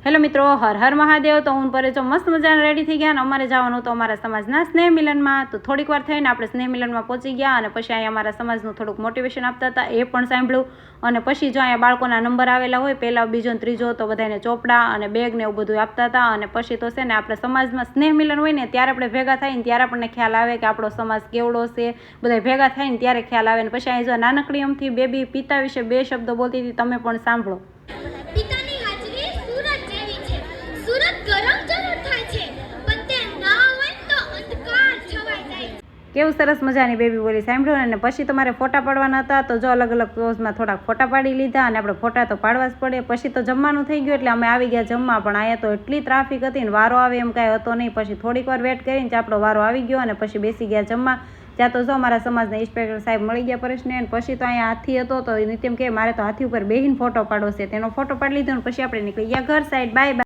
Hello મિત્રો, હર હર મહાદેવ। તો હું પરે જો મસ્ત મજાના રેડી થઈ ગયા અને અમારે જવાનું તો અમારા સમાજના સ્નેહ મિલનમાં। તો થોડીક વાર થઈને આપણે સ્નેહ મિલનમાં પહોંચી ગયા અને પછી અહીંયા અમારા સમાજનું થોડુંક મોટિવેશન આપતા હતા, એ પણ સાંભળ્યું। અને પછી જો અહીંયા બાળકોના નંબર આવેલા હોય, પહેલા બીજો ને ત્રીજો, તો બધાને ચોપડા અને બેગ ને એવું બધું આપતા હતા। અને પછી તો છે ને આપણે સમાજમાં સ્નેહ મિલન હોય ને ત્યારે આપણે ભેગા થાય ને ત્યારે આપણને ખ્યાલ આવે કે આપણો સમાજ કેવડો છે, બધા ભેગા થાય ને ત્યારે ખ્યાલ આવે। ને પછી અહીં જો નાનકડી અમથી બેબી પિતા વિશે 2 શબ્દો બોલતી હતી, તમે પણ સાંભળો। પિતાની હાજરી સૂરજ જેવી છે। સૂરજ ગરમ જરૂર થાય છે, પણ તે ના હોય તો અંધકાર છવાઈ જાય છે। કેવું સરસ મજાની બેબી બોલી, સાંભળ્યું ને? પછી તમારે ફોટા પાડવાના હતા, તો જો અલગ અલગ પોઝમાં થોડાક ફોટા પાડી લીધા અને આપણે ફોટા તો પાડવા જ પડે। પછી તો જમવાનું થઈ ગયું એટલે અમે આવી ગયા જમવા, પણ અહીંયા તો એટલી ટ્રાફિક હતી ને વારો આવે એમ કાંઈ હતો નહીં। પછી થોડીક વાર વેટ કરીને આપણો વારો આવી ગયો અને પછી બેસી ગયા જમવા। ત્યાં તો જો અમારા સમાજના ઇન્સ્પેક્ટર સાહેબ મળી ગયા પરેશને। અને પછી તો અહીંયા હાથી હતો, તો નિત્યમ કે મારે તો હાથી ઉપર બેહીને ફોટો પાડવો છે, તેનો ફોટો પાડી લીધો ને પછી આપણે નીકળી ગયા ઘર સાઈડ। Bye bye.